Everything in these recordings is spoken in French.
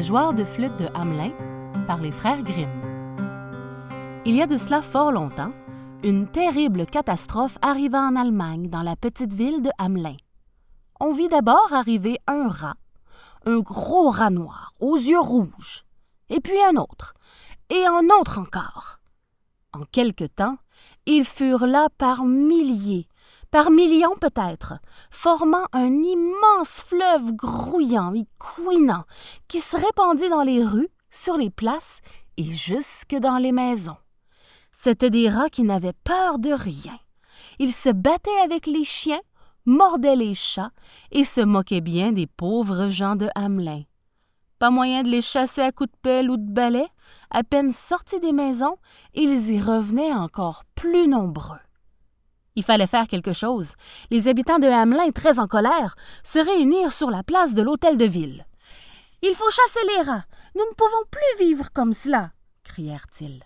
joueur de flûte de Hamelin par les frères Grimm. Il y a de cela fort longtemps, une terrible catastrophe arriva en Allemagne dans la petite ville de Hamelin. On vit d'abord arriver un rat, un gros rat noir aux yeux rouges, et puis un autre, et un autre encore. En quelque temps, ils furent là par milliers, par millions peut-être, formant un immense fleuve grouillant et couinant qui se répandit dans les rues, sur les places et jusque dans les maisons. C'étaient des rats qui n'avaient peur de rien. Ils se battaient avec les chiens, mordaient les chats et se moquaient bien des pauvres gens de Hamelin. Pas moyen de les chasser à coups de pelle ou de balai, à peine sortis des maisons, ils y revenaient encore plus nombreux. Il fallait faire quelque chose. Les habitants de Hamelin, très en colère, se réunirent sur la place de l'hôtel de ville. « Il faut chasser les rats! Nous ne pouvons plus vivre comme cela! » crièrent-ils.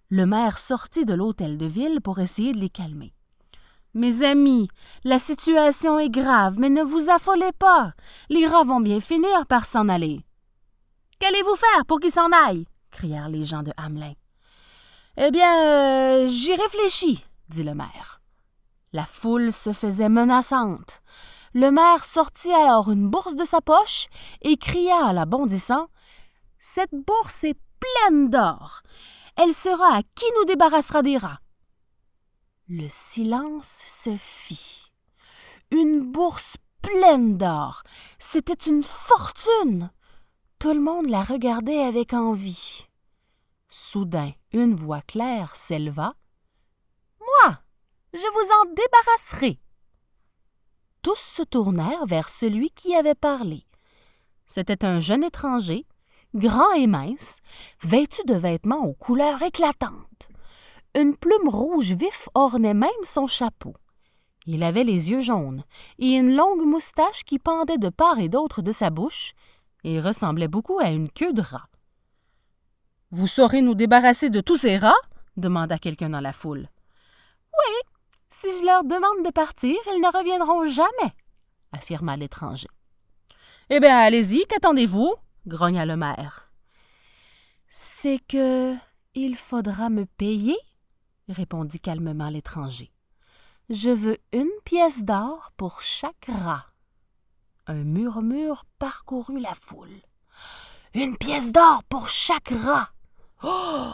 Le maire sortit de l'hôtel de ville pour essayer de les calmer. « Mes amis, la situation est grave, mais ne vous affolez pas. Les rats vont bien finir par s'en aller. »« Qu'allez-vous faire pour qu'ils s'en aillent? » crièrent les gens de Hamelin. « Eh bien, j'y réfléchis, » dit le maire. La foule se faisait menaçante. Le maire sortit alors une bourse de sa poche et cria en la bondissant « Cette bourse est pleine d'or. Elle sera à qui nous débarrassera des rats. » Le silence se fit. Une bourse pleine d'or. C'était une fortune. Tout le monde la regardait avec envie. Soudain, une voix claire s'éleva. « Moi, je vous en débarrasserai. » Tous se tournèrent vers celui qui avait parlé. C'était un jeune étranger, grand et mince, vêtu de vêtements aux couleurs éclatantes. Une plume rouge vif ornait même son chapeau. Il avait les yeux jaunes et une longue moustache qui pendait de part et d'autre de sa bouche et ressemblait beaucoup à une queue de rat. « Vous saurez nous débarrasser de tous ces rats? » demanda quelqu'un dans la foule. « Oui, si je leur demande de partir, ils ne reviendront jamais, » affirma l'étranger. « Eh bien, allez-y, qu'attendez-vous? » grogna le maire. « C'est que il faudra me payer, » répondit calmement l'étranger. « Je veux 1 pièce d'or pour chaque rat. » Un murmure parcourut la foule. « 1 pièce d'or pour chaque rat! » Oh!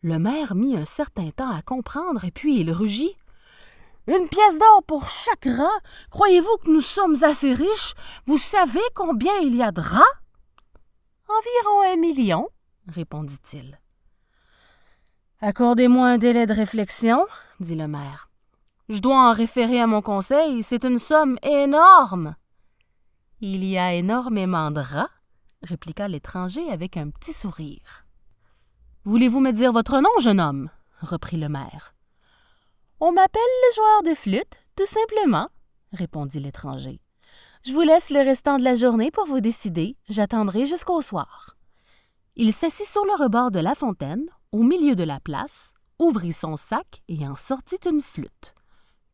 Le maire mit un certain temps à comprendre et puis il rugit. « 1 pièce d'or pour chaque rat? Croyez-vous que nous sommes assez riches? Vous savez combien il y a de rats? »« Environ 1 million, » répondit-il. « Accordez-moi un délai de réflexion, » dit le maire. « Je dois en référer à mon conseil, c'est une somme énorme. »« Il y a énormément de rats, » répliqua l'étranger avec un petit sourire. « Voulez-vous me dire votre nom, jeune homme? » reprit le maire. « On m'appelle le joueur de flûte, tout simplement, » répondit l'étranger. « Je vous laisse le restant de la journée pour vous décider, j'attendrai jusqu'au soir. » Il s'assit sur le rebord de la fontaine, au milieu de la place, ouvrit son sac et en sortit une flûte.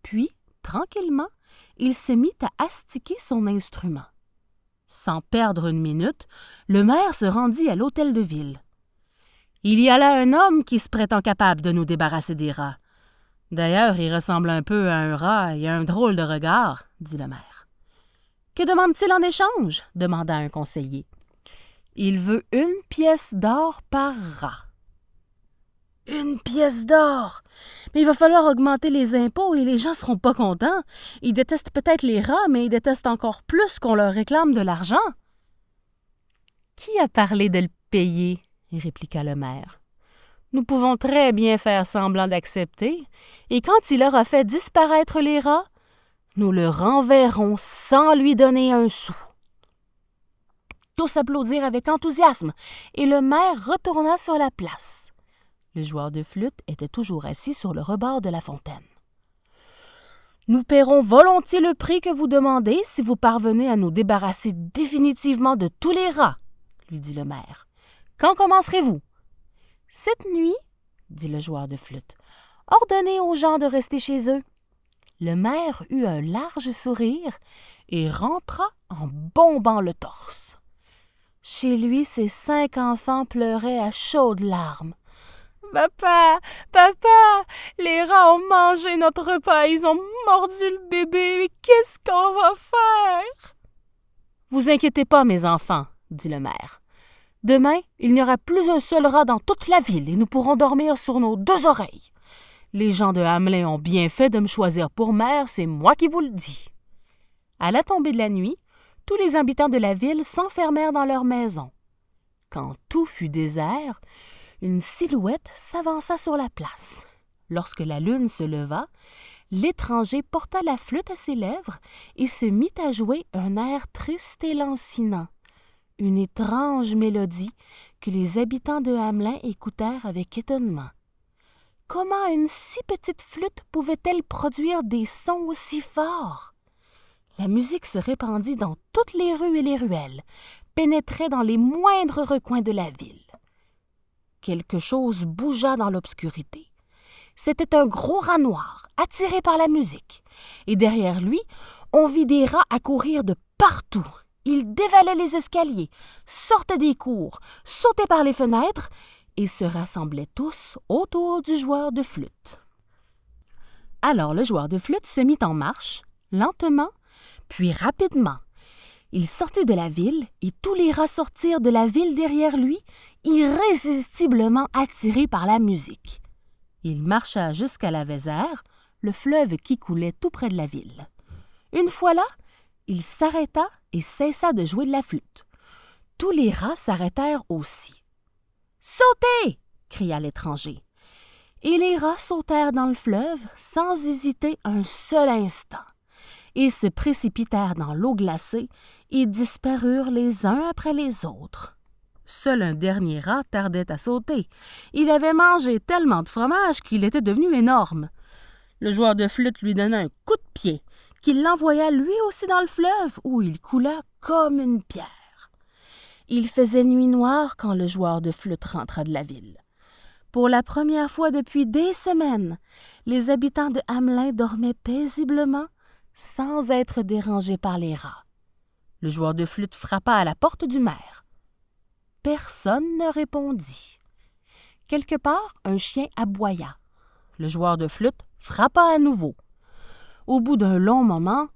Puis, tranquillement, il se mit à astiquer son instrument. Sans perdre une minute, le maire se rendit à l'hôtel de ville. « Il y a là un homme qui se prétend capable de nous débarrasser des rats. D'ailleurs, il ressemble un peu à un rat et a un drôle de regard, » dit le maire. « Que demande-t-il en échange? » demanda un conseiller. « Il veut 1 pièce d'or par rat. » 1 pièce d'or! Mais il va falloir augmenter les impôts et les gens seront pas contents. Ils détestent peut-être les rats, mais ils détestent encore plus qu'on leur réclame de l'argent. « Qui a parlé de le payer? » répliqua le maire. « Nous pouvons très bien faire semblant d'accepter, et quand il aura fait disparaître les rats, nous le renverrons sans lui donner un sou. » Tous applaudirent avec enthousiasme, et le maire retourna sur la place. Le joueur de flûte était toujours assis sur le rebord de la fontaine. « Nous paierons volontiers le prix que vous demandez si vous parvenez à nous débarrasser définitivement de tous les rats, » lui dit le maire. « Quand commencerez-vous? »« Cette nuit, » dit le joueur de flûte. « Ordonnez aux gens de rester chez eux. » Le maire eut un large sourire et rentra en bombant le torse. Chez lui, ses 5 enfants pleuraient à chaudes larmes. « Papa, papa, les rats ont mangé notre repas, ils ont mordu le bébé, mais qu'est-ce qu'on va faire? » « Vous inquiétez pas, mes enfants, » dit le maire. « Demain, il n'y aura plus un seul rat dans toute la ville et nous pourrons dormir sur nos 2 oreilles. Les gens de Hamelin ont bien fait de me choisir pour maire, c'est moi qui vous le dis. » À la tombée de la nuit, tous les habitants de la ville s'enfermèrent dans leur maison. Quand tout fut désert, une silhouette s'avança sur la place. Lorsque la lune se leva, l'étranger porta la flûte à ses lèvres et se mit à jouer un air triste et lancinant, une étrange mélodie que les habitants de Hamelin écoutèrent avec étonnement. Comment une si petite flûte pouvait-elle produire des sons aussi forts? La musique se répandit dans toutes les rues et les ruelles, pénétrait dans les moindres recoins de la ville. Quelque chose bougea dans l'obscurité. C'était un gros rat noir, attiré par la musique, et derrière lui, on vit des rats accourir de partout. Ils dévalaient les escaliers, sortaient des cours, sautaient par les fenêtres et se rassemblaient tous autour du joueur de flûte. Alors le joueur de flûte se mit en marche, lentement, puis rapidement. Il sortit de la ville et tous les rats sortirent de la ville derrière lui, irrésistiblement attirés par la musique. Il marcha jusqu'à la Vézère, le fleuve qui coulait tout près de la ville. Une fois là, il s'arrêta et cessa de jouer de la flûte. Tous les rats s'arrêtèrent aussi. « Sautez !» cria l'étranger. Et les rats sautèrent dans le fleuve sans hésiter un seul instant. Ils se précipitèrent dans l'eau glacée et disparurent les uns après les autres. Seul un dernier rat tardait à sauter. Il avait mangé tellement de fromage qu'il était devenu énorme. Le joueur de flûte lui donna un coup de pied, qui l'envoya lui aussi dans le fleuve, où il coula comme une pierre. Il faisait nuit noire quand le joueur de flûte rentra de la ville. Pour la première fois depuis des semaines, les habitants de Hamelin dormaient paisiblement, sans être dérangés par les rats. Le joueur de flûte frappa à la porte du maire. Personne ne répondit. Quelque part, un chien aboya. Le joueur de flûte frappa à nouveau. Au bout d'un long moment,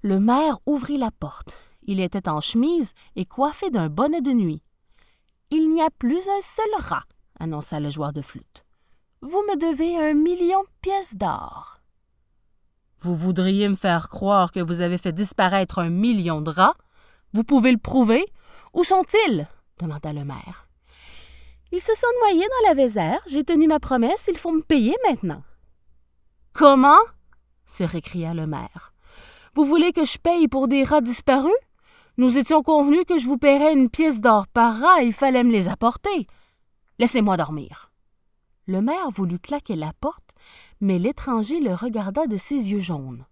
le maire ouvrit la porte. Il était en chemise et coiffé d'un bonnet de nuit. « Il n'y a plus un seul rat, » annonça le joueur de flûte. « Vous me devez 1 million de pièces d'or. »« Vous voudriez me faire croire que vous avez fait disparaître 1 million de rats? Vous pouvez le prouver? Où sont-ils? » demanda le maire. « Ils se sont noyés dans la Vézère. J'ai tenu ma promesse. Il faut me payer maintenant. »« Comment? » se récria le maire. « Vous voulez que je paye pour des rats disparus? Nous étions convenus que je vous paierais 1 pièce d'or par rat et il fallait me les apporter. Laissez-moi dormir. » Le maire voulut claquer la porte, mais l'étranger le regarda de ses yeux jaunes.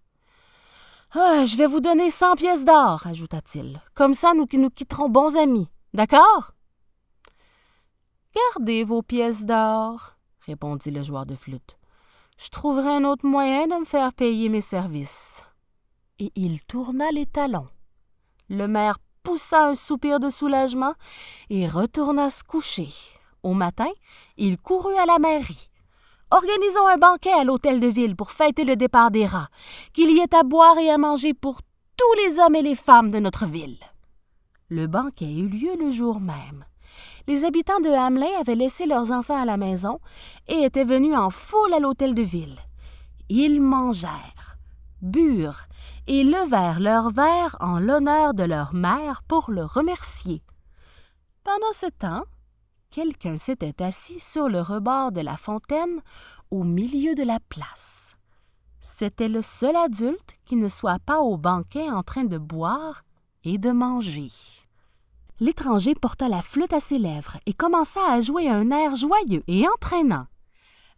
« Je vais vous donner 100 pièces d'or, ajouta-t-il. Comme ça, nous quitterons bons amis. D'accord? »« Gardez vos pièces d'or, répondit le joueur de flûte. Je trouverai un autre moyen de me faire payer mes services. » Et il tourna les talons. Le maire poussa un soupir de soulagement et retourna se coucher. Au matin, il courut à la mairie. « Organisons un banquet à l'hôtel de ville pour fêter le départ des rats, qu'il y ait à boire et à manger pour tous les hommes et les femmes de notre ville. » Le banquet eut lieu le jour même. Les habitants de Hamelin avaient laissé leurs enfants à la maison et étaient venus en foule à l'hôtel de ville. Ils mangèrent, burent et levèrent leurs verres en l'honneur de leur mère pour le remercier. Pendant ce temps, quelqu'un s'était assis sur le rebord de la fontaine au milieu de la place. C'était le seul adulte qui ne soit pas au banquet en train de boire et de manger. L'étranger porta la flûte à ses lèvres et commença à jouer un air joyeux et entraînant.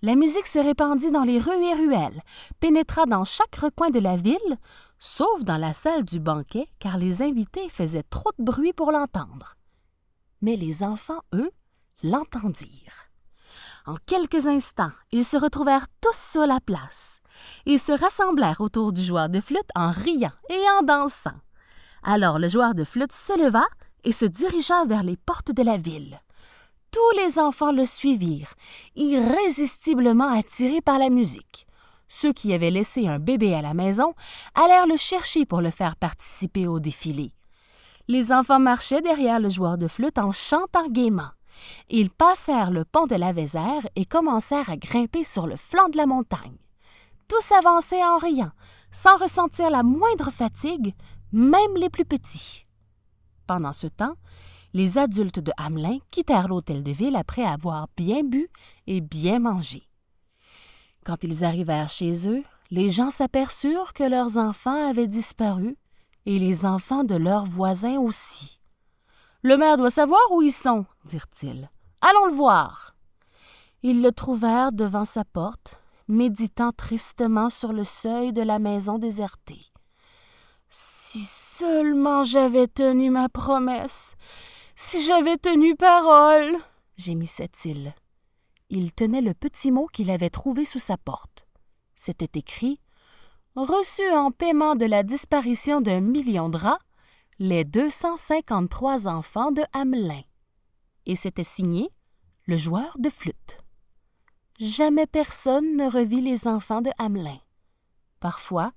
La musique se répandit dans les rues et ruelles, pénétra dans chaque recoin de la ville, sauf dans la salle du banquet, car les invités faisaient trop de bruit pour l'entendre. Mais les enfants, eux, l'entendirent. En quelques instants, ils se retrouvèrent tous sur la place. Ils se rassemblèrent autour du joueur de flûte en riant et en dansant. Alors le joueur de flûte se leva et se dirigea vers les portes de la ville. Tous les enfants le suivirent, irrésistiblement attirés par la musique. Ceux qui avaient laissé un bébé à la maison allèrent le chercher pour le faire participer au défilé. Les enfants marchaient derrière le joueur de flûte en chantant gaiement. Ils passèrent le pont de la Vézère et commencèrent à grimper sur le flanc de la montagne. Tous avançaient en riant, sans ressentir la moindre fatigue, même les plus petits. Pendant ce temps, les adultes de Hamelin quittèrent l'hôtel de ville après avoir bien bu et bien mangé. Quand ils arrivèrent chez eux, les gens s'aperçurent que leurs enfants avaient disparu et les enfants de leurs voisins aussi. « Le maire doit savoir où ils sont, » dirent-ils. « Allons le voir. » Ils le trouvèrent devant sa porte, méditant tristement sur le seuil de la maison désertée. « Si seulement j'avais tenu ma promesse, si j'avais tenu parole, » gémissait-il. Il tenait le petit mot qu'il avait trouvé sous sa porte. C'était écrit « Reçu en paiement de la disparition d'1 million de rats, les 253 enfants de Hamelin. » Et c'était signé « Le joueur de flûte ». Jamais personne ne revit les enfants de Hamelin. Parfois,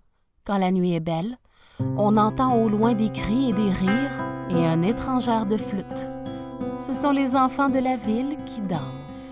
quand la nuit est belle, on entend au loin des cris et des rires et un étrange air de flûte. Ce sont les enfants de la ville qui dansent.